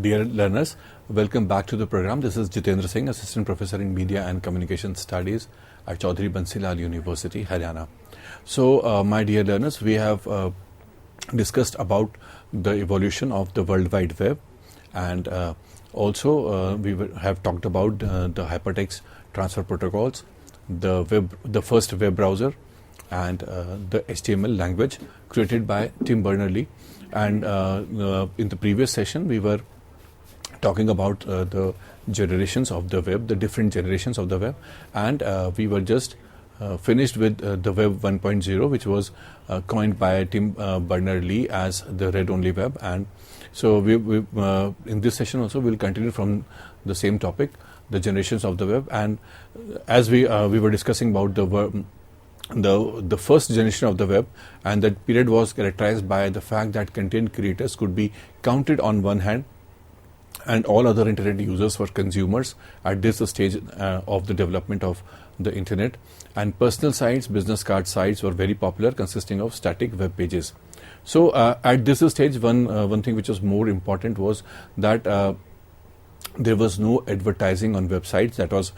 Dear learners, welcome back to the program. This is Jitendra Singh, Assistant Professor in Media and Communication Studies at Chaudhry Bansilal University, Haryana. So, my dear learners, we have discussed about the evolution of the World Wide Web, and also we have talked about the hypertext transfer protocols, the first web browser, and the HTML language created by Tim Berners-Lee. And in the previous session, we were talking about the generations of the web, the different generations of the web, and we were just finished with the Web 1.0, which was coined by Tim Berners-Lee as the read-only web. And so we in this session also we'll continue from the same topic, the generations of the web. And as we were discussing about the first generation of the web, and that period was characterized by the fact that content creators could be counted on one hand, and all other internet users were consumers at this stage of the development of the internet. And personal sites, business card sites were very popular, consisting of static web pages. So at this stage, one thing which was more important was that there was no advertising on websites. That was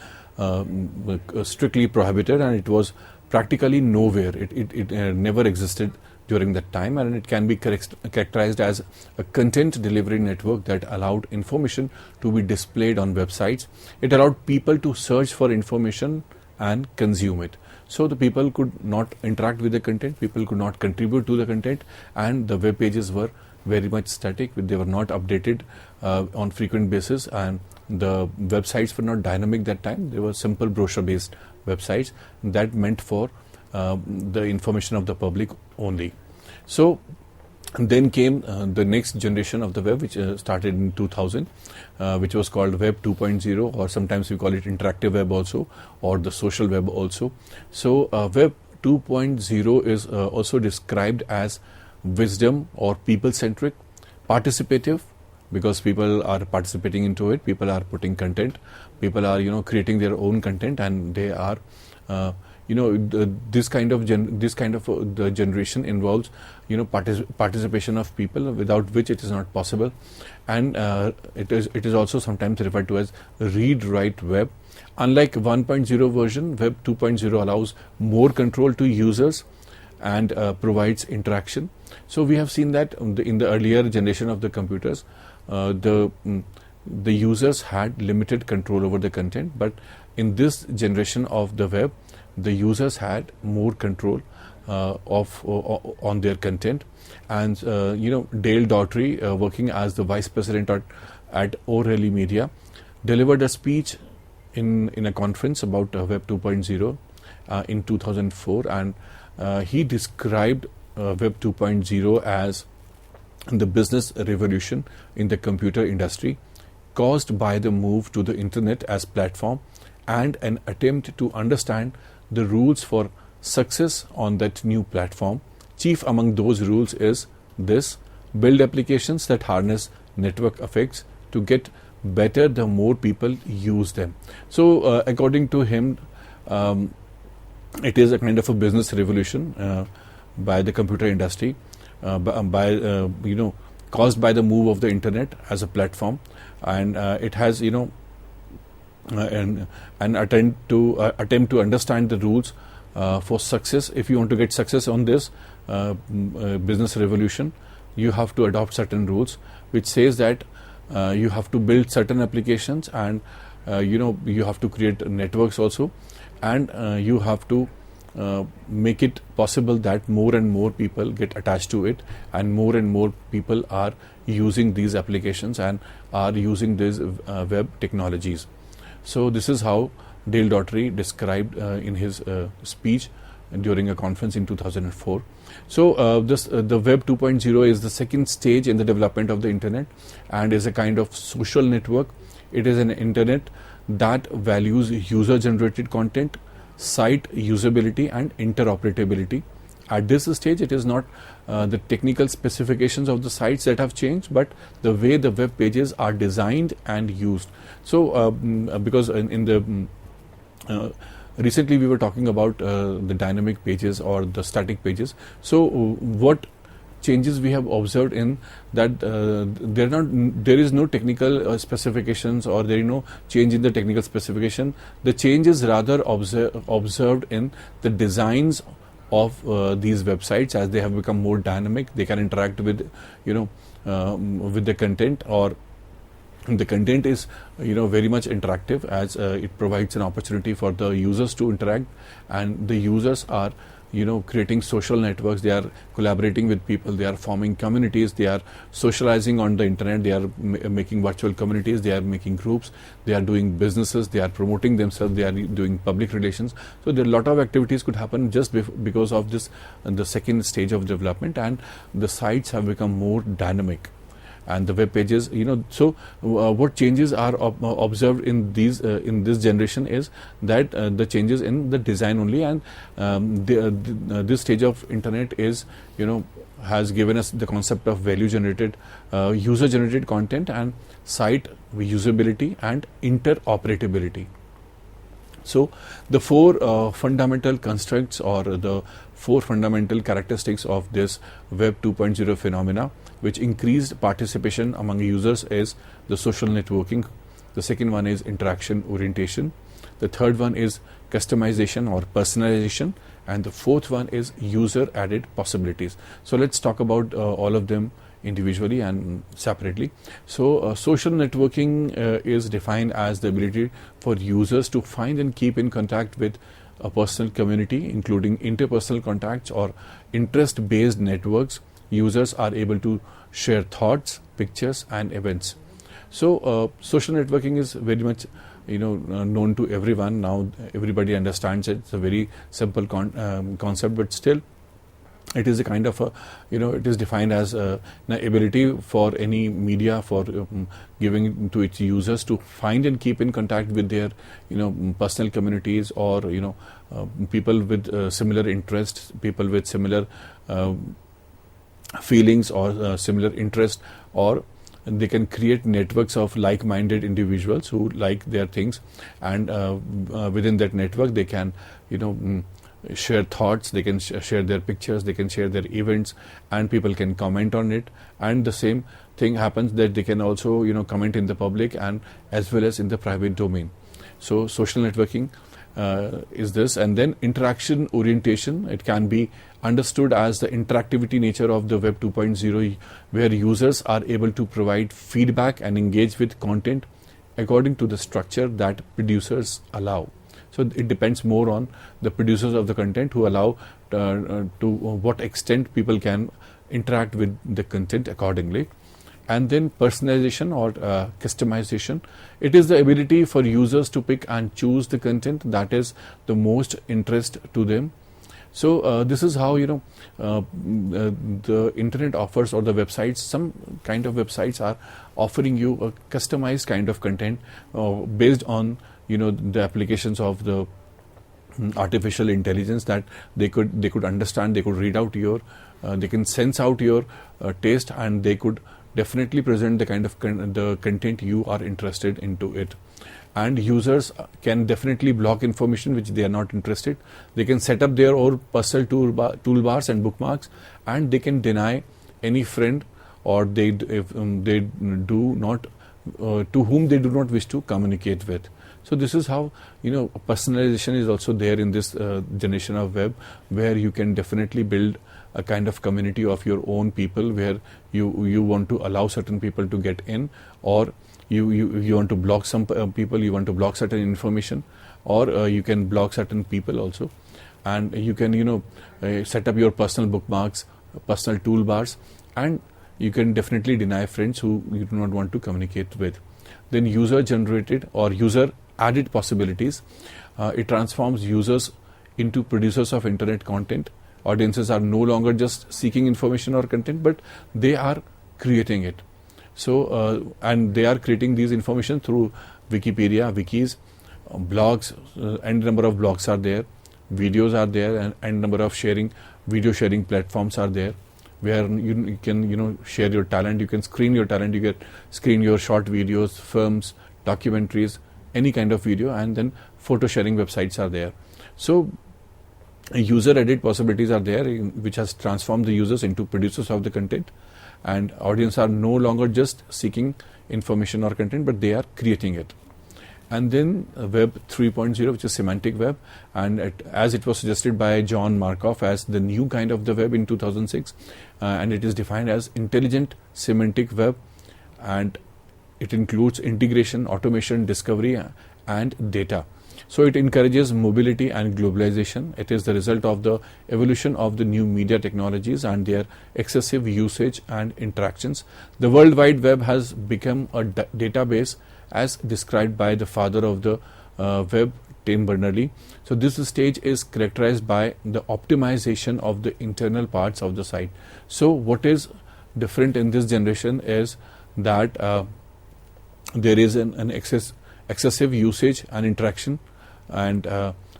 strictly prohibited, and it was practically nowhere. It never existed during that time, and it can be characterized as a content delivery network that allowed information to be displayed on websites. It allowed people to search for information and consume it. So the people could not interact with the content, people could not contribute to the content, and the web pages were very much static. They were not updated on frequent basis, and the websites were not dynamic that time. They were simple brochure based websites that meant for the information of the public only. So then came the next generation of the web, which started in 2000, which was called Web 2.0, or sometimes we call it interactive web also, or the social web also. So Web 2.0 is also described as wisdom or people-centric, participative, because people are participating into it, people are putting content, people are creating their own content, and they are this kind of the generation involves participation of people, without which it is not possible. And it is also sometimes referred to as read-write web. Unlike 1.0 version, Web 2.0 allows more control to users and provides interaction. So we have seen that in the earlier generation of the computers, the users had limited control over the content, but in this generation of the web, the users had more control on their content. And Dale Daughtry, working as the vice president at O'Reilly Media, delivered a speech in a conference about Web 2.0 in 2004, and he described Web 2.0 as the business revolution in the computer industry, caused by the move to the internet as platform and an attempt to understand the rules for success on that new platform. Chief among those rules is this: build applications that harness network effects to get better the more people use them. So according to him, it is a kind of a business revolution by the computer industry, caused by the move of the internet as a platform, and it has an attempt to understand the rules for success. If you want to get success on this business revolution, you have to adopt certain rules, which says that you have to build certain applications, and you have to create networks also, and you have to make it possible that more and more people get attached to it, and more people are using these applications and are using these web technologies. So this is how Dale Daughtry described in his speech during a conference in 2004. So the Web 2.0 is the second stage in the development of the internet, and is a kind of social network. It is an internet that values user-generated content, site usability, and interoperability. At this stage, it is not the technical specifications of the sites that have changed, but the way the web pages are designed and used. So because in the recently we were talking about the dynamic pages or the static pages. So what changes we have observed in that there is no technical specifications, or there is no change in the technical specification. The change is rather observed in the designs of these websites. As they have become more dynamic, they can interact with with the content, or the content is very much interactive, as it provides an opportunity for the users to interact, and the users are creating social networks. They are collaborating with people, they are forming communities, they are socializing on the internet, they are making virtual communities, they are making groups, they are doing businesses, they are promoting themselves, they are doing public relations. So there are a lot of activities could happen just because of this, the second stage of development, and the sites have become more dynamic. And the web pages, what changes are observed in this generation is that the changes in the design only, and this stage of internet is has given us the concept of value generated, user generated content, and site usability and interoperability. So the four fundamental constructs, or the four fundamental characteristics of this Web 2.0 phenomena, which increased participation among users, is the social networking. The second one is interaction orientation. The third one is customization or personalization. And the fourth one is user added possibilities. So let's talk about all of them individually and separately. So social networking is defined as the ability for users to find and keep in contact with a personal community, including interpersonal contacts or interest-based networks. Users are able to share thoughts, pictures, and events. So social networking is very much known to everyone now. Everybody understands it. It's a very simple concept, but still it is a kind of a it is defined as an ability for any media for giving to its users to find and keep in contact with their personal communities, or people with similar interests, people with similar feelings or similar interest, or they can create networks of like-minded individuals who like their things, and within that network they can share thoughts, they can share their pictures, they can share their events, and people can comment on it. And the same thing happens that they can also comment in the public and as well as in the private domain. So social networking is this. And then interaction orientation, it can be understood as the interactivity nature of the Web 2.0, where users are able to provide feedback and engage with content according to the structure that producers allow. So it depends more on the producers of the content, who allow to what extent people can interact with the content accordingly. And then personalization or customization, it is the ability for users to pick and choose the content that is the most interest to them. So this is how the internet offers, or the websites, some kind of websites are offering you a customized kind of content based on the applications of the artificial intelligence, that they could understand, they could read out your they can sense out your taste, and they could definitely present the kind of the content you are interested into it. And users can definitely block information which they are not interested. They can set up their own personal toolbars and bookmarks, and they can deny any friend, or if they do not to whom they do not wish to communicate with. So this is how personalization is also there in this generation of web, where you can definitely build a kind of community of your own people, where you want to allow certain people to get in, or you want to block some people, you want to block certain information, or you can block certain people also. And you can set up your personal bookmarks, personal toolbars, and you can definitely deny friends who you do not want to communicate with. Then user generated or user added possibilities, it transforms users into producers of internet content. Audiences are no longer just seeking information or content, but they are creating it. So and they are creating these information through Wikipedia, wikis, blogs, and number of blogs are there, videos are there, and number of video sharing platforms are there, where you can share your talent, you can screen your talent, you can screen your short videos, films, documentaries, any kind of video, and then photo sharing websites are there. So User edit possibilities are there, which has transformed the users into producers of the content, and audience are no longer just seeking information or content, but they are creating it. And then Web 3.0, which is semantic web, and as it was suggested by John Markov as the new kind of the web in 2006, and it is defined as intelligent semantic web, and it includes integration, automation, discovery, and data. So it encourages mobility and globalization. It is the result of the evolution of the new media technologies and their excessive usage and interactions. The World Wide Web has become a database, as described by the father of the web, Tim Berners-Lee. So this stage is characterized by the optimization of the internal parts of the site. So what is different in this generation is that there is an excessive usage and interaction, and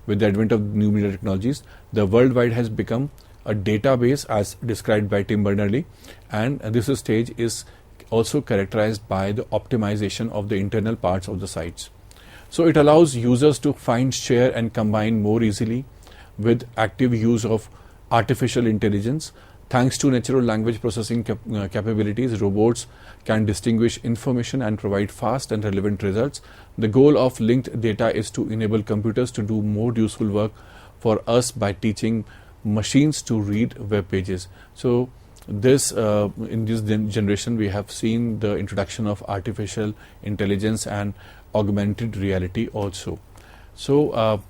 with the advent of new media technologies, the World Wide has become a database, as described by Tim Berners-Lee, and this stage is also characterized by the optimization of the internal parts of the sites. So it allows users to find, share, and combine more easily with active use of artificial intelligence. Thanks to natural language processing capabilities, robots can distinguish information and provide fast and relevant results. The goal of linked data is to enable computers to do more useful work for us by teaching machines to read web pages. So this in this generation we have seen the introduction of artificial intelligence and augmented reality also. So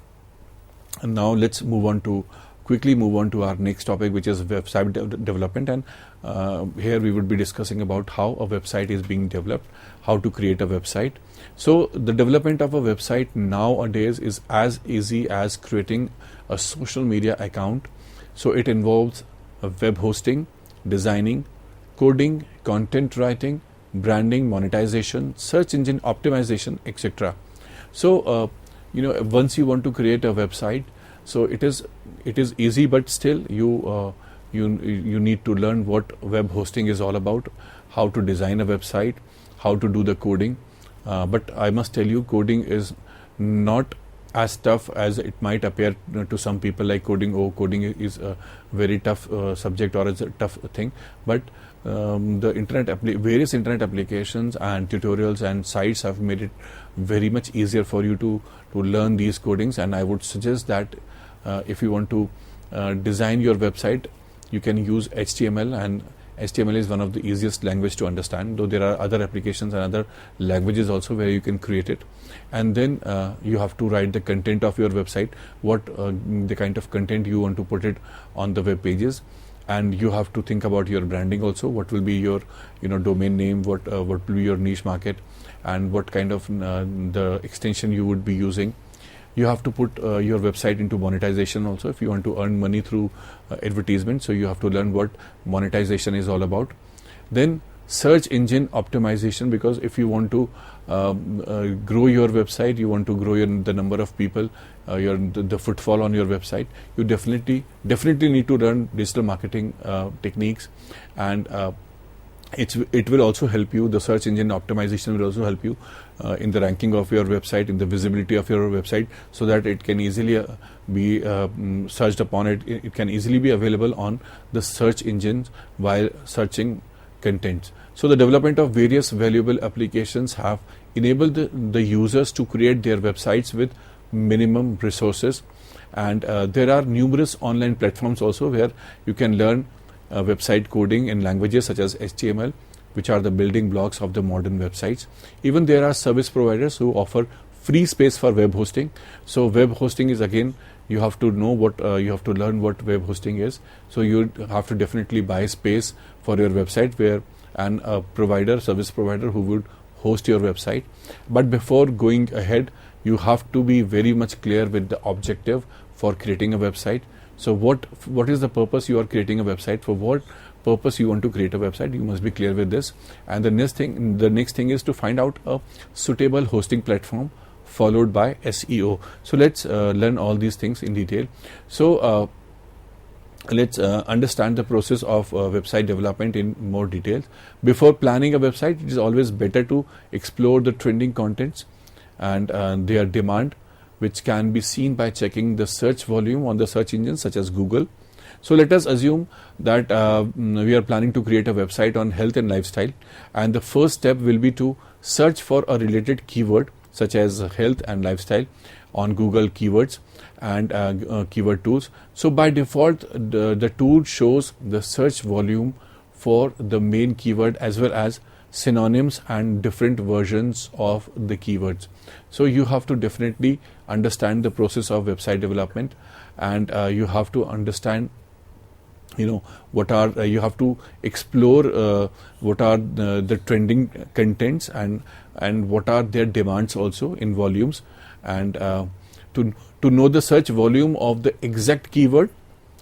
now let's quickly move on to our next topic, which is website development, and here we would be discussing about how a website is being developed, how to create a website. So the development of a website nowadays is as easy as creating a social media account. So it involves web hosting, designing, coding, content writing, branding, monetization, search engine optimization, etc. So once you want to create a website, so it is easy, but still you need to learn what web hosting is all about, how to design a website, how to do the coding. But I must tell you, coding is not as tough as it might appear to some people, like coding is a very tough subject, or is a tough thing. But the various internet applications and tutorials and sites have made it very much easier for you to learn these codings. And I would suggest that if you want to design your website, you can use HTML, and HTML is one of the easiest language to understand, though there are other applications and other languages also where you can create it. And then you have to write the content of your website, what the kind of content you want to put it on the web pages, and you have to think about your branding also. What will be your domain name, what will be your niche market, and what kind of the extension you would be using. You have to put your website into monetization also if you want to earn money through advertisement. So you have to learn what monetization is all about. Then search engine optimization, because if you want to grow your website, you want to grow the number of people, the footfall on your website, you definitely need to learn digital marketing techniques, and it will also help you. The search engine optimization will also help you in the ranking of your website, in the visibility of your website, so that it can easily be searched upon. It can easily be available on the search engines while searching contents. So the development of various valuable applications have enabled the users to create their websites with minimum resources, and there are numerous online platforms also where you can learn website coding in languages such as HTML, which are the building blocks of the modern websites. Even there are service providers who offer free space for web hosting. So web hosting is, again, you have to know you have to learn what web hosting is. So you have to definitely buy space for your website, and a service provider who would host your website. But before going ahead, you have to be very much clear with the objective for creating a website. So what is the purpose you are creating a website? For what purpose you want to create a website? You must be clear with this. And the next thing is to find out a suitable hosting platform, followed by SEO. So let's learn all these things in detail. So let's understand the process of website development in more detail. Before planning a website, it is always better to explore the trending contents and their demand, which can be seen by checking the search volume on the search engines such as Google. So let us assume that we are planning to create a website on health and lifestyle, and the first step will be to search for a related keyword such as health and lifestyle on Google Keywords and keyword tools. So by default, the tool shows the search volume for the main keyword as well as synonyms and different versions of the keywords. So you have to definitely understand the process of website development, and you have to understand what are you have to explore what are the trending contents and what are their demands also in volumes, and to know the search volume of the exact keyword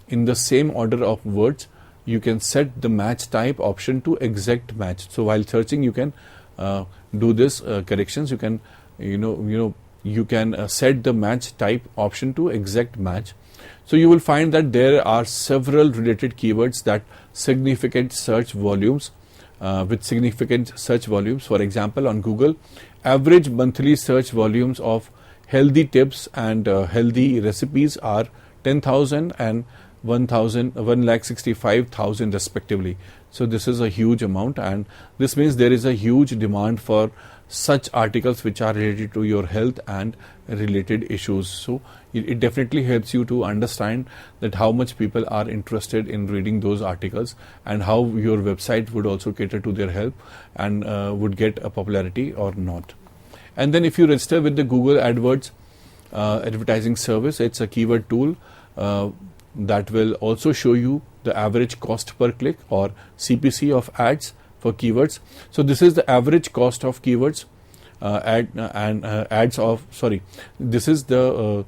in the same order of words, you can set the match type option to exact match. So while searching, you can do this corrections. You can you can set the match type option to exact match. So you will find that there are several related keywords that significant search volumes with significant search volumes. For example, on Google, average monthly search volumes of healthy tips and healthy recipes are 10,000 and 1,65,000 respectively. So this is a huge amount, and this means there is a huge demand for such articles which are related to your health and related issues. So it definitely helps you to understand that how much people are interested in reading those articles and how your website would also cater to their help and would get a popularity or not. And then if you register with the Google AdWords advertising service, it's a keyword tool that will also show you the average cost per click or CPC of ads for keywords. So this is the average cost of keywords this is the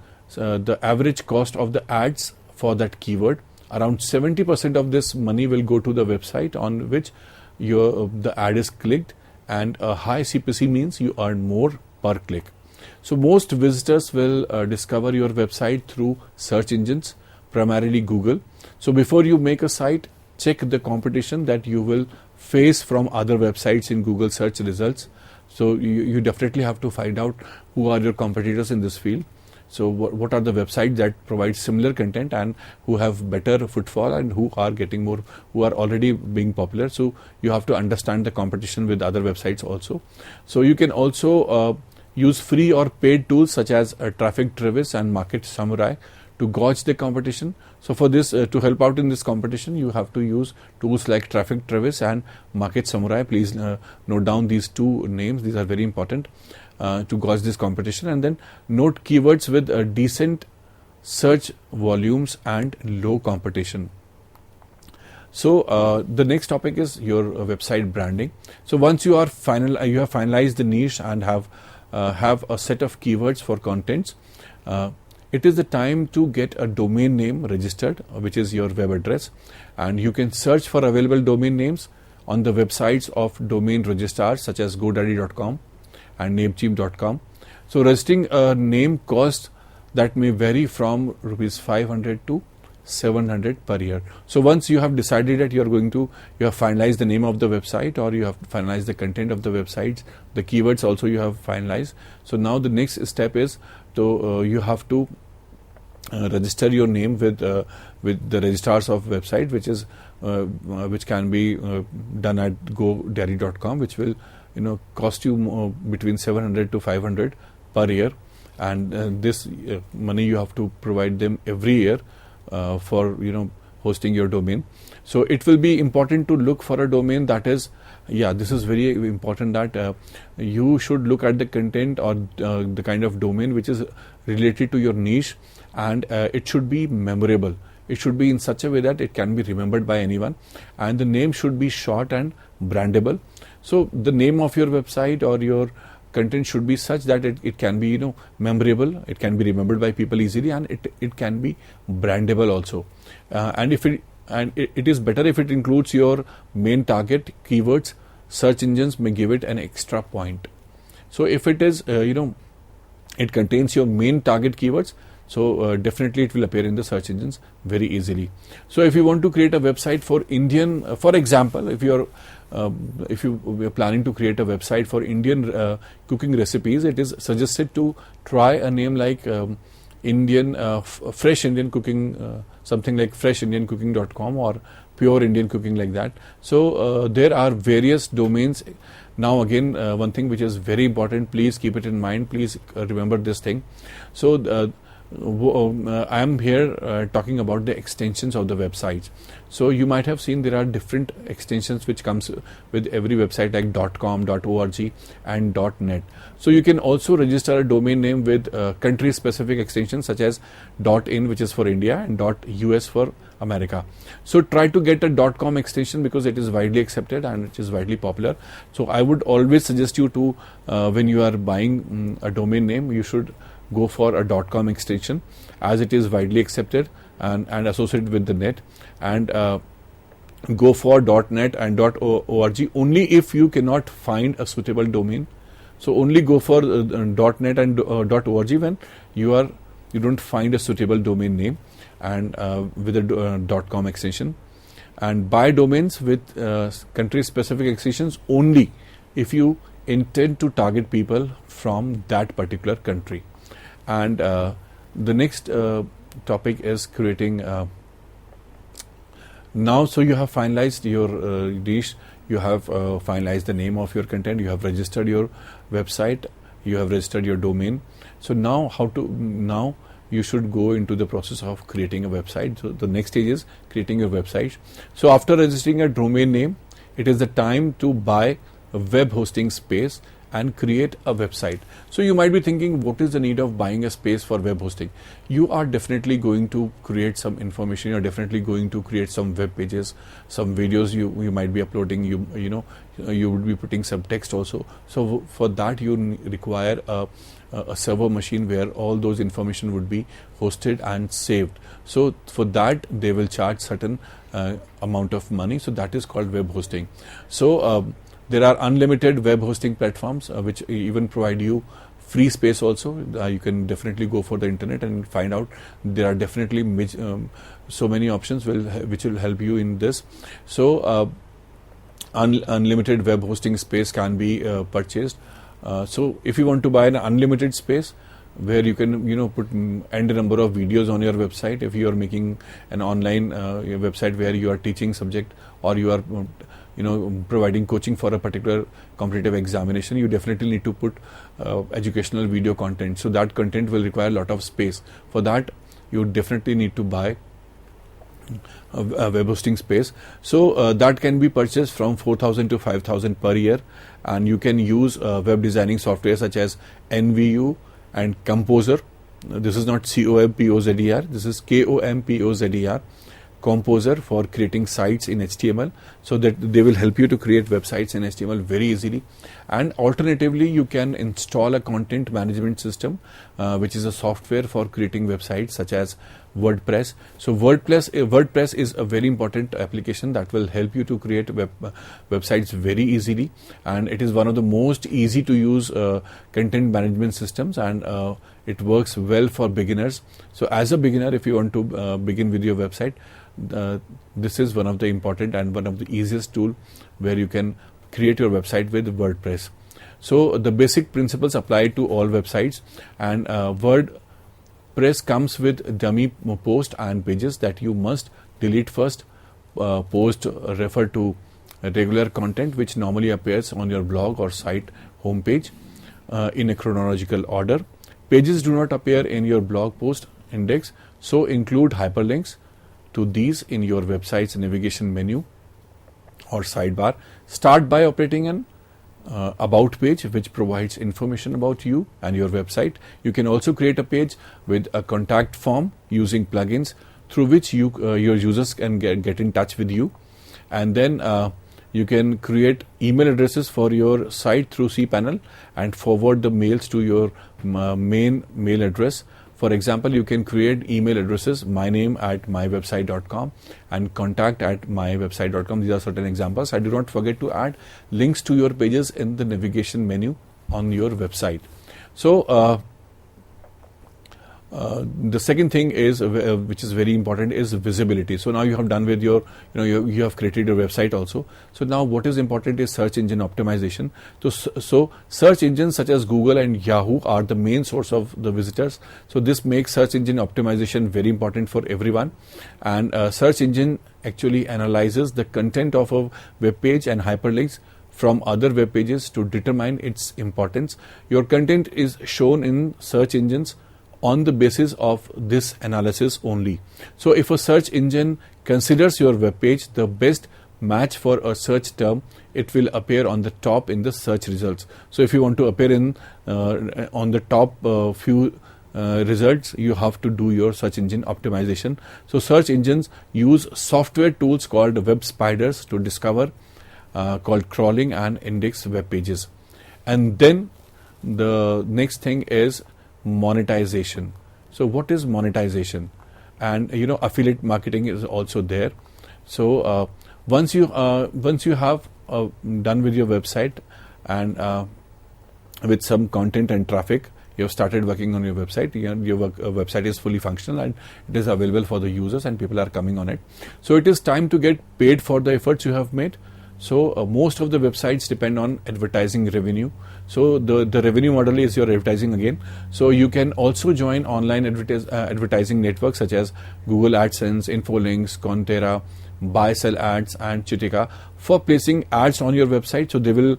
average cost of the ads for that keyword. Around 70% of this money will go to the website on which the ad is clicked, and a high CPC means you earn more per click. So most visitors will discover your website through search engines, primarily Google. So before you make a site, check the competition that you will face from other websites in Google search results. So you definitely have to find out who are your competitors in this field. So what are the websites that provide similar content and who have better footfall and who are getting more, who are already being popular. So you have to understand the competition with other websites also. So you can also use free or paid tools such as Traffic Travis and Market Samurai to gauge the competition. So for this, to help out in this competition, you have to use tools like Traffic Travis and Market Samurai. Please note down these two names. These are very important to gauge this competition. And then note keywords with decent search volumes and low competition. So the next topic is your website branding. So once you have finalized the niche and have a set of keywords for contents, it is the time to get a domain name registered, which is your web address, and you can search for available domain names on the websites of domain registrars such as GoDaddy.com and Namecheap.com. So registering a name cost that may vary from rupees 500 to 700 per year. So once you have decided that you have finalized the name of the website, or you have finalized the content of the website, the keywords also you have finalized. So now the next step is you have to register your name with the registrars of website, which can be done at GoDaddy.com, which will cost you between 700 to 500 per year, and this money you have to provide them every year for hosting your domain. So it will be important to look for a domain that is, this is very important, that you should look at the content or the kind of domain which is related to your niche, and it should be memorable. It should be in such a way that it can be remembered by anyone, and the name should be short and brandable. So the name of your website or your content should be such that it can be memorable, it can be remembered by people easily, and it can be brandable also. And it is better if it includes your main target keywords. Search engines may give it an extra point. So if it is it contains your main target keywords, So definitely it will appear in the search engines very easily. So if you want to create a website for Indian, for example, if you are planning to create a website for Indian cooking recipes, it is suggested to try a name like Indian Fresh Indian Cooking, something like freshindiancooking.com or Pure Indian Cooking, like that. So there are various domains. Now again, one thing which is very important, please keep it in mind, please remember this thing. So I am here talking about the extensions of the websites. So you might have seen there are different extensions which comes with every website, like .com, .org and .net. So you can also register a domain name with country specific extensions such as .in, which is for India, and .us for America. So try to get a .com extension because it is widely accepted and it is widely popular. So I would always suggest you to, when you are buying a domain name, you should go for a .com extension, as it is widely accepted and associated with the net, and go for .net and .org only if you cannot find a suitable domain. So only go for .net and .org when you don't find a suitable domain name and with a .com extension, and buy domains with country specific extensions only if you intend to target people from that particular country. And the next topic is creating now. So you have finalized your niche, you have finalized the name of your content, you have registered your website, you have registered your domain. So now you should go into the process of creating a website. So the next stage is creating your website. So after registering a domain name, it is the time to buy a web hosting space and create a website. So you might be thinking, what is the need of buying a space for web hosting? You are definitely going to create some information, you're definitely going to create some web pages, some videos you might be uploading, you would be putting some text also. So for that you require a server machine where all those information would be hosted and saved. So for that they will charge certain amount of money. So that is called web hosting. So there are unlimited web hosting platforms which even provide you free space also. You can definitely go for the internet and find out there are definitely so many options which will help you in this. So unlimited web hosting space can be purchased. So if you want to buy an unlimited space where you can put n number of videos on your website, if you are making an online website where you are teaching subject or you are providing coaching for a particular competitive examination, you definitely need to put educational video content. So that content will require a lot of space. For that you definitely need to buy a web hosting space. So that can be purchased from 4,000 to 5,000 per year, and you can use web designing software such as NVU and Composer. This is not COMPOZER, this is KOMPOZER. Composer for creating sites in HTML, so that they will help you to create websites in HTML very easily. And alternatively, you can install a content management system, which is a software for creating websites such as WordPress. So WordPress is a very important application that will help you to create websites very easily, and it is one of the most easy to use content management systems, and it works well for beginners. So as a beginner, if you want to begin with your website, this is one of the important and one of the easiest tool where you can create your website with WordPress. So the basic principles apply to all websites, and WordPress comes with dummy post and pages that you must delete first. Post refer to regular content which normally appears on your blog or site homepage in a chronological order. Pages do not appear in your blog post index, so include hyperlinks to these in your website's navigation menu or sidebar. Start by operating an about page which provides information about you and your website. You can also create a page with a contact form using plugins through which your users can get in touch with you, and then you can create email addresses for your site through cPanel and forward the mails to your main mail address. For example, you can create email addresses myname@mywebsite.com and contact@mywebsite.com. These are certain examples. And do not forget to add links to your pages in the navigation menu on your website. So The second thing is, which is very important, is visibility. So now you have done with your, you have created your website also. So now what is important is search engine optimization. So search engines such as Google and Yahoo are the main source of the visitors. So this makes search engine optimization very important for everyone. And search engine actually analyzes the content of a web page and hyperlinks from other web pages to determine its importance. Your content is shown in search engines on the basis of this analysis only. So if a search engine considers your web page the best match for a search term, it will appear on the top in the search results. So if you want to appear in on the top few results, you have to do your search engine optimization. So search engines use software tools called web spiders to discover, called crawling and index web pages. And then the next thing is monetization. So what is monetization? And affiliate marketing is also there. So once you have done with your website and with some content and traffic, you have started working on your website. Your website is fully functional and it is available for the users and people are coming on it. So it is time to get paid for the efforts you have made. So most of the websites depend on advertising revenue. So the revenue model is your advertising again. So you can also join online advertising networks such as Google AdSense, Infolinks, Contera, Buy Sell Ads, and Chitika for placing ads on your website. So they will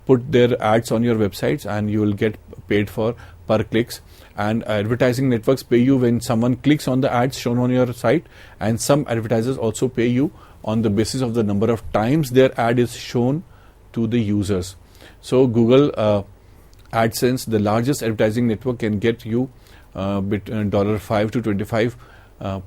put their ads on your websites and you will get paid for per clicks. And advertising networks pay you when someone clicks on the ads shown on your site, and some advertisers also pay you on the basis of the number of times their ad is shown to the users. So Google AdSense, the largest advertising network, can get you between $5 to $25 per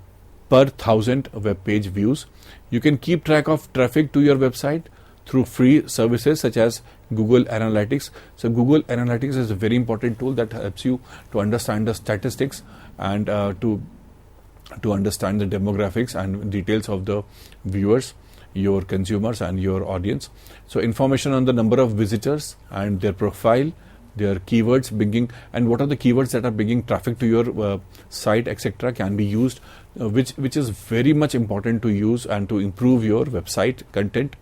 1,000 web page views. You can keep track of traffic to your website through free services such as Google Analytics. So Google Analytics is a very important tool that helps you to understand the statistics and to understand the demographics and details of the viewers, your consumers and your audience. So information on the number of visitors and their profile, their keywords bringing, and what are the keywords that are bringing traffic to your site, etc., can be used, which is very much important to use and to improve your website content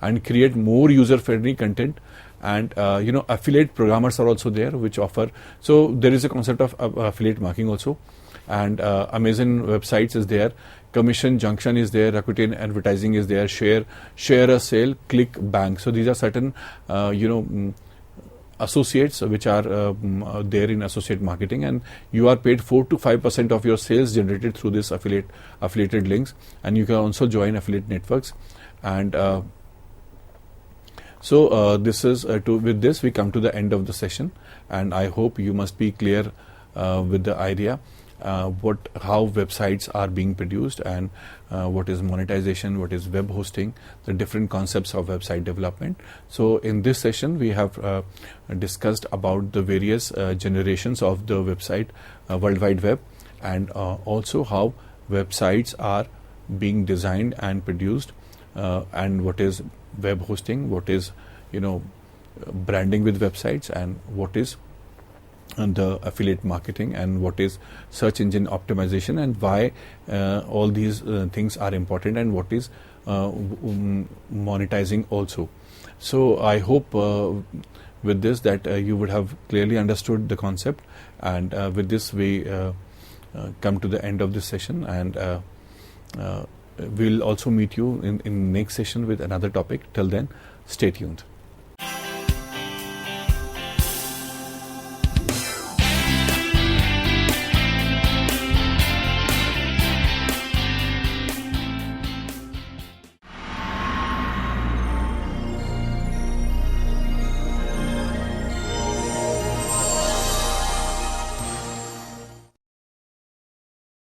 and create more user-friendly content. And affiliate programmers are also there which offer. So there is a concept of affiliate marketing also. And Amazon websites is there, Commission Junction is there, Rakuten Advertising is there, Share a Sale, Click Bank. So these are certain associates which are there in associate marketing, and you are paid 4 to 5% of your sales generated through this affiliated links. And you can also join affiliate networks. And this is with this we come to the end of the session, and I hope you must be clear with the idea how websites are being produced, and what is monetization, what is web hosting, the different concepts of website development. So in this session we have discussed about the various generations of the website, World Wide Web, and also how websites are being designed and produced, and what is web hosting, what is branding with websites, and what is the affiliate marketing, and what is search engine optimization, and why all these things are important, and what is monetizing also. So I hope with this that you would have clearly understood the concept, and with this we come to the end of this session, and we'll also meet you in next session with another topic. Till then, stay tuned.